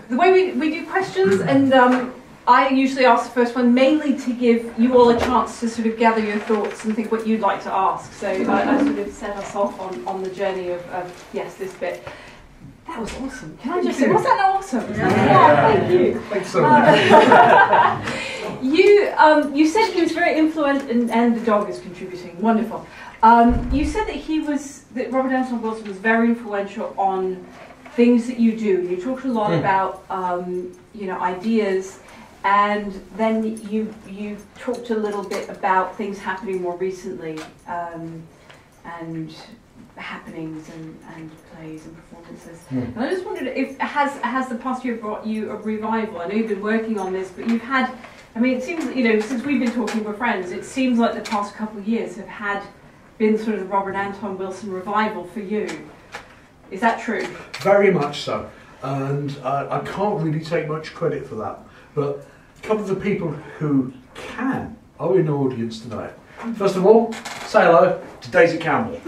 The way we do questions, and I usually ask the first one mainly to give you all a chance to sort of gather your thoughts and think what you'd like to ask. So I sort of set us off on the journey of yes, this bit. That was awesome. Can I just say, was that awesome? Yeah, thank you. Thanks so much. You said he was very influential, and the dog is contributing. Wonderful. You said that Robert Anton Wilson was very influential on things that you do. You talked a lot about ideas, and then you talked a little bit about things happening more recently, and happenings and plays and performances. And I just wondered if has the past year brought you a revival? I know you've been working on this, but you've had. I mean, it seems since we've been talking, we're friends. It seems like the past couple of years have been sort of the Robert Anton Wilson revival for you. Is that true? Very much so, and I can't really take much credit for that. But a couple of the people who can are in the audience tonight. First of all, say hello to Daisy Campbell.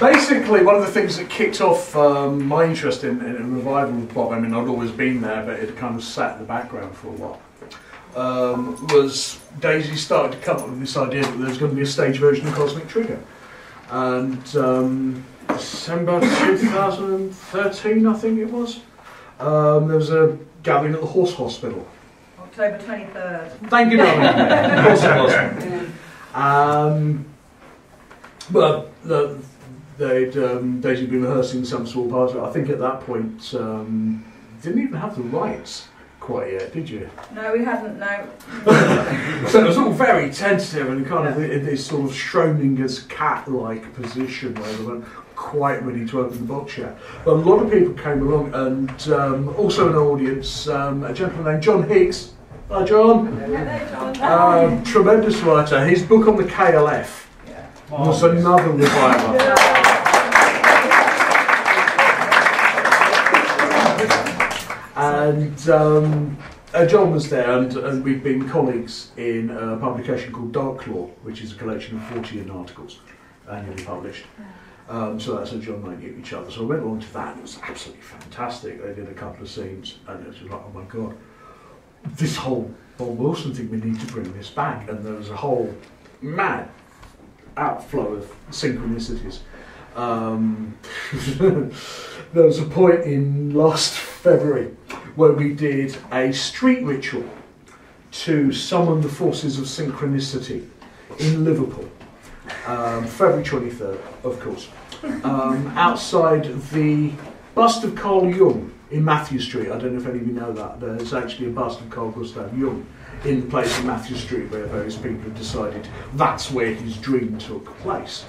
Basically, one of the things that kicked off my interest in a revival of Bob, I mean, I'd always been there, but it kind of sat in the background for a while, was Daisy started to come up with this idea that there was going to be a stage version of Cosmic Trigger. And December 2013, I think it was, there was a gathering at the Horse Hospital. October 23rd. Thank you, darling. Of course it was. But they'd been rehearsing some small parts. I think at that point, didn't even have the rights quite yet, did you? No, we hadn't, no. So it was all very tentative and kind of in this sort of Schrodinger's cat-like position where they weren't quite ready to open the box yet. But a lot of people came along, and also in the audience, a gentleman named John Higgs. Hi, John. Hello, John. Tremendous writer. His book on the KLF was another revival. And John was there, and we've been colleagues in a publication called Dark Claw, which is a collection of 40 articles annually published. So that's how John and I knew each other. So I went along to that, and it was absolutely fantastic. They did a couple of scenes, and it was like, oh my God, this whole Bob Wilson thing, we need to bring this back. And there was a whole mad outflow of synchronicities. There was a point in last February where we did a street ritual to summon the forces of synchronicity in Liverpool. February 23rd, of course. Outside the bust of Carl Jung in Matthew Street. I don't know if any of you know that. There's actually a bust of Carl Gustav Jung in the place of Matthew Street where various people have decided that's where his dream took place.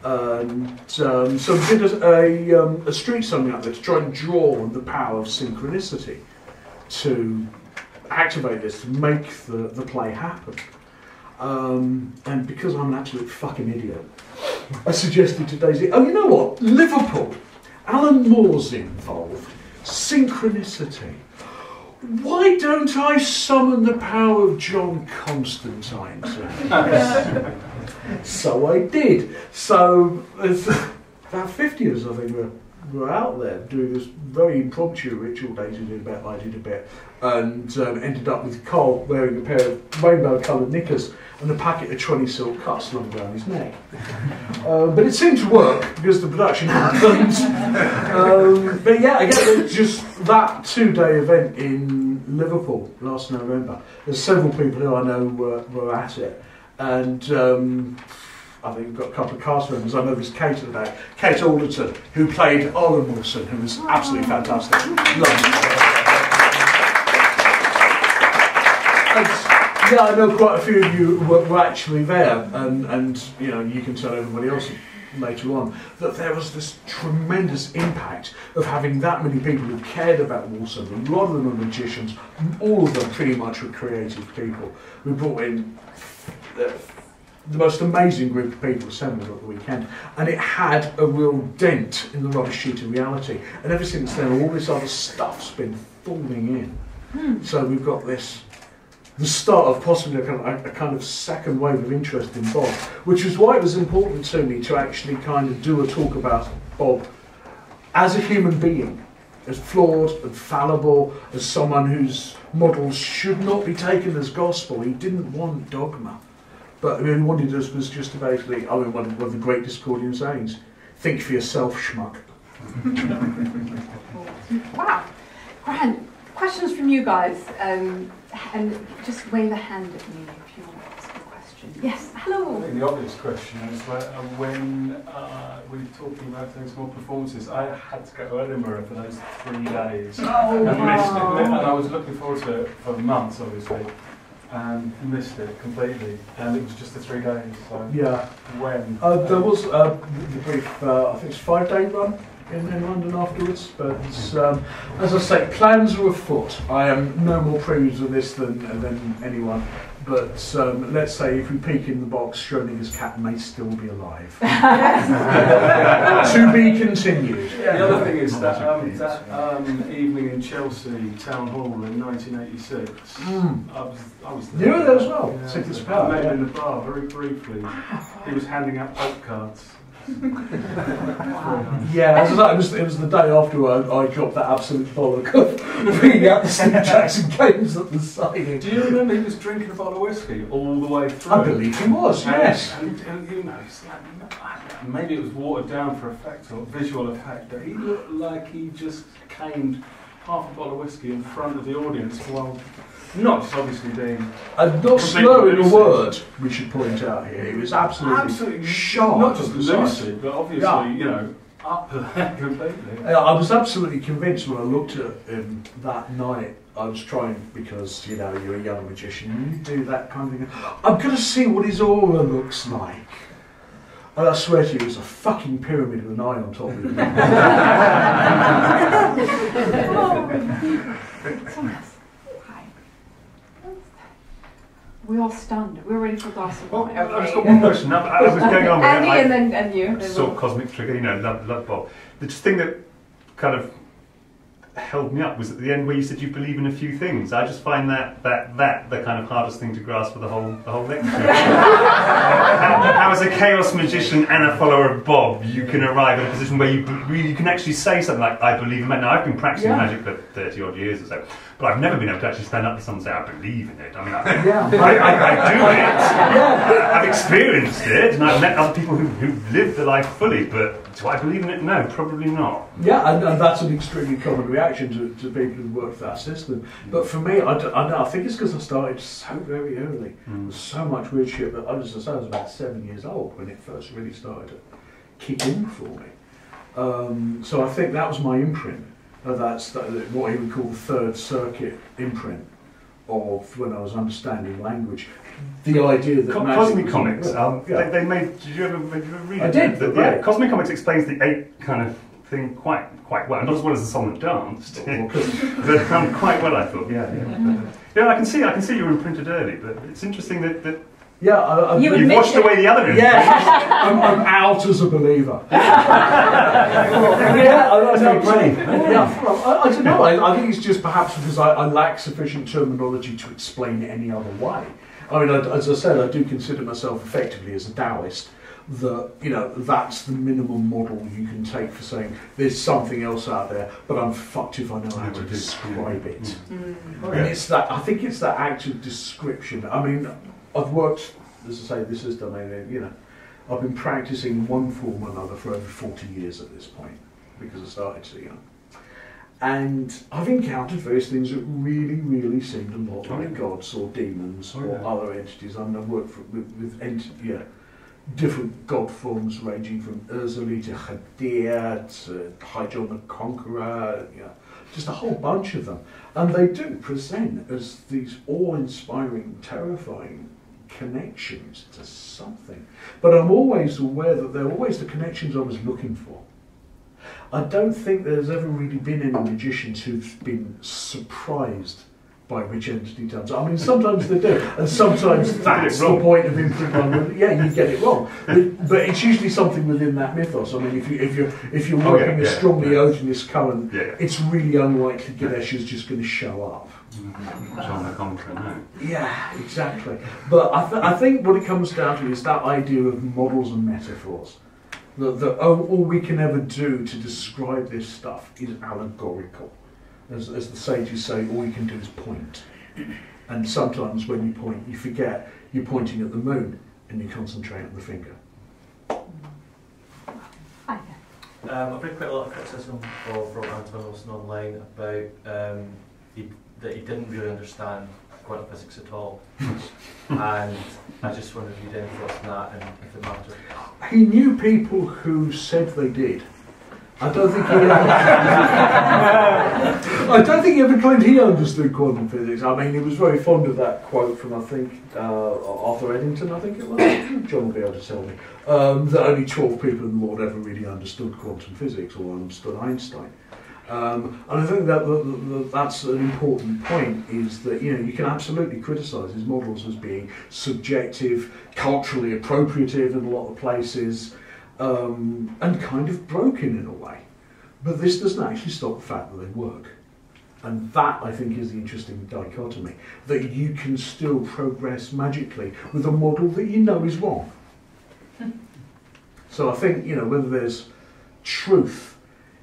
So we did a street something up there to try and draw on the power of synchronicity to activate this, to make the play happen. And because I'm an absolute fucking idiot, I suggested to Daisy, oh, you know what, Liverpool, Alan Moore's involved, synchronicity. Why don't I summon the power of John Constantine to him? So I did. So about 50 of us, I think, were out there doing this very impromptu ritual. Daisy did a bit, I did a bit, and ended up with Carl wearing a pair of rainbow-coloured knickers and a packet of 20 silk cuts slung around his neck. But it seemed to work because the production happened. But yeah, again, just that 2-day event in Liverpool last November. There's several people who I know were at it. And I think we've got a couple of cast members. I know there's Kate at the back, Kate Alderton, who played Alan Wilson, who was absolutely fantastic. Yeah, I know quite a few of you were actually there, and you know, you can tell everybody else later on that there was this tremendous impact of having that many people who cared about Wilson. A lot of them are magicians, all of them pretty much were creative people. We brought in the most amazing group of people assembled at the weekend, and it had a real dent in the rubbish sheet of reality. And ever since then, all this other stuff's been falling in. So we've got this the start of possibly a kind of second wave of interest in Bob, which is why it was important to me to actually kind of do a talk about Bob as a human being, as flawed and fallible, as someone whose models should not be taken as gospel. He didn't want dogma, but what he wanted us was just to basically, I mean, one of the great Discordian sayings, think for yourself, schmuck. Wow. Grand. Questions from you guys, and just wave a hand at me if you want to ask a question. Yes, hello. I think the obvious question is when we were talking about doing small performances, I had to go to Edinburgh for those 3 days and missed it. And I was looking forward to it for months, obviously, and missed it completely. And it was just the 3 days. So Yeah. when? There was the brief, I think it's 5-day run in London afterwards, but as I say, plans are afoot. I am no more privy to this than anyone, but let's say if we peek in the box, Schrodinger's cat may still be alive. To be continued. Yeah. The other thing is that evening in Chelsea Town Hall in 1986, I was there. You were there as well. Yeah, Sickness I Power. met him in the bar very briefly. He was handing out postcards. Yeah, as I say, it was the day after I dropped that absolute bollock of bringing out the Steve Jackson games at the signing. Do you remember he was drinking a bottle of whiskey all the way through? I believe he was, yes. And you know, it's like, maybe it was watered down for effect or visual effect, but he looked like he just caned half a bottle of whiskey in front of the audience while not just obviously being... And not slurring a word, we should point out here. He was absolutely sharp. Not just precise. lucid, but obviously, you know, up there completely. I was absolutely convinced when I looked at him that night. I was trying, because, you know, you're a young magician, you do that kind of thing. I'm going to see what his aura looks like. And I swear to you, it was a fucking pyramid with an eye on top of it. We're all stunned. We're ready for a glass of wine. I've just got one question. I was going on with Andy and you. Sort of cosmic trigger, you know, love Bob. The thing that kind of held me up was at the end where you said you believe in a few things. I just find that the kind of hardest thing to grasp for the whole lecture. How as a chaos magician and a follower of Bob, you can arrive at a position where you can actually say something like, I believe in magic. Now, I've been practicing magic for 30 odd years or so, but I've never been able to actually stand up to someone and say, I believe in it. I mean, I do it. I've experienced it, and I've met other people who live the life fully, but do I believe in it? No, probably not. Yeah, and that's an extremely common reaction to people who work for that system. But for me, I think it's because I started so very early. There's so much weird shit. But I was about 7 years old when it first really started to kick in for me. So I think that was my imprint. That's what he would call the Third Circuit imprint of when I was understanding language. The idea that Cosmic Comics, they made. Did you ever read it? I did. Yeah, Cosmic Comics explains the 8 kind of thing quite well, not as well as the song and dance, but quite well, I thought. Yeah, I can see you were imprinted early, but it's interesting that you've washed away the other end. Yeah, I'm out as a believer. I don't know. I think it's just perhaps because I lack sufficient terminology to explain it any other way. I mean, as I said, I do consider myself effectively as a Taoist. That that's the minimum model you can take for saying there's something else out there, but I'm fucked if I know how to describe it. And it's that. I think it's that act of description. I mean, I've worked, as I say, this is domain. I've been practicing one form or another for over 40 years at this point because I started so young. And I've encountered various things that really, really seemed a lot like gods or demons or other entities. I mean, I've worked with different god forms ranging from Ursuli to Hadir to Hydron the Conqueror, just a whole bunch of them. And they do present as these awe-inspiring, terrifying connections to something. But I'm always aware that they're always the connections I was looking for. I don't think there's ever really been any magicians who've been surprised by which entity turns up. I mean, sometimes they do, and sometimes that's the point of imprint. Yeah, you get it wrong, but it's usually something within that mythos. I mean, if you're working a strongly ogenous current, it's really unlikely Ganesh is just going to show up. On the contrary, no. Yeah, exactly. But I think what it comes down to is that idea of models and metaphors. That all we can ever do to describe this stuff is allegorical. As the sages say, all you can do is point. And sometimes when you point, you forget you're pointing at the moon and you concentrate on the finger. I've read quite a lot of criticism of Robert Anton Wilson online about that he didn't really understand quantum physics at all. And I just wonder if you had any thoughts on that and if it mattered. He knew people who said they did. I don't think he ever claimed he understood quantum physics. I mean, he was very fond of that quote from, I think, Arthur Eddington, I think it was. John will be able to tell me. That only 12 people in the world ever really understood quantum physics or understood Einstein. And I think that that's an important point, is that you can absolutely criticise his models as being subjective, culturally appropriative in a lot of places, and kind of broken in a way. But this doesn't actually stop the fact that they work. And that, I think, is the interesting dichotomy, that you can still progress magically with a model that you know is wrong. So I think, whether there's truth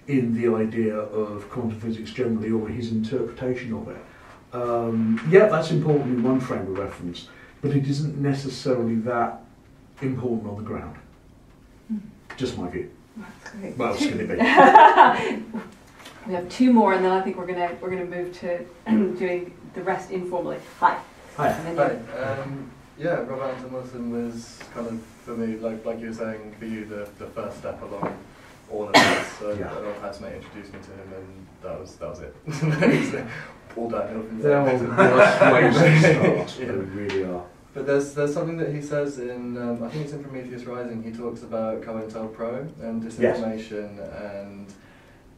in the idea of quantum physics generally or his interpretation of it, that's important in one frame of reference, but it isn't necessarily that important on the ground. Just my view. That's great. What else can it be? We have two more, and then I think we're gonna move to doing the rest informally. Hi. Hi. And then Yeah, Robert Anton Wilson was kind of, for me, like you were saying, for you, the first step along all of this. So Yeah. an old housemate introduced me to him, and that was it. All downhill from They're there. all the worst ways to start. They really are. But there's something that he says in, I think it's in Prometheus Rising, he talks about COINTELPRO and disinformation, and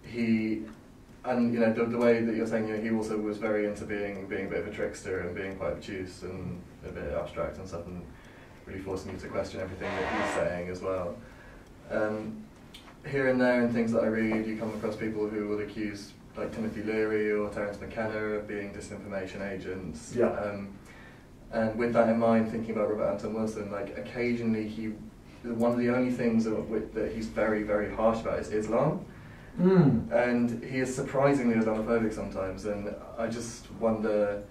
the way that you're saying, he also was very into being a bit of a trickster and being quite obtuse and a bit abstract and stuff, and really forcing you to question everything that he's saying as well. Here and there in things that I read, you come across people who will accuse, like Timothy Leary or Terence McKenna, of being disinformation agents. Yeah. And with that in mind, thinking about Robert Anton Wilson, like occasionally one of the only things that he's very, very harsh about is Islam. And he is surprisingly Islamophobic sometimes, and I just wonder.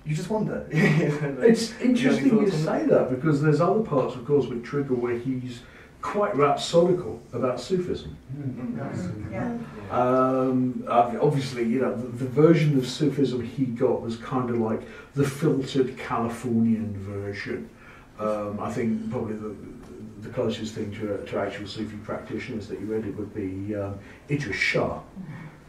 You just wonder. It's interesting you say that, because there's other parts, of course, with Trigger where he's quite rhapsodical about Sufism. Obviously, the version of Sufism he got was kind of like the filtered Californian version. I think probably the closest thing to actual Sufi practitioners that you read it would be Idris Shah.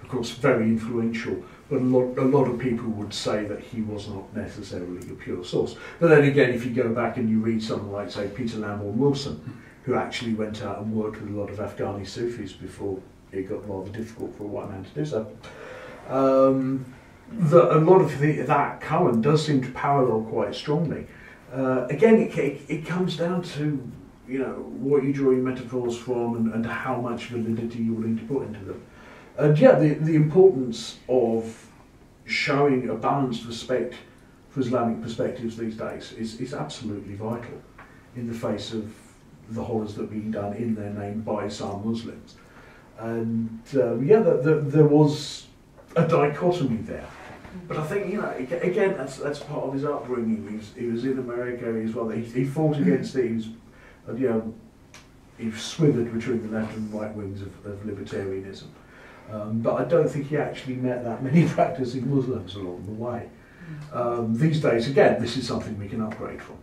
Of course, very influential, but a lot of people would say that he was not necessarily a pure source. But then again, if you go back and you read someone like, say, Peter Lamborn Wilson, who actually went out and worked with a lot of Afghani Sufis before it got rather difficult for a white man to do so, a lot of that current does seem to parallel quite strongly. Again, it comes down to what you draw your metaphors from and how much validity you're willing to put into them. And the importance of showing a balanced respect for Islamic perspectives these days is absolutely vital in the face of the horrors that are being done in their name by some Muslims. And there was a dichotomy there. But I think, again, that's part of his upbringing. He was in America as well. He fought against it. He swivered between the left and right wings of libertarianism. But I don't think he actually met that many practicing Muslims along the way. These days, again, this is something we can upgrade from.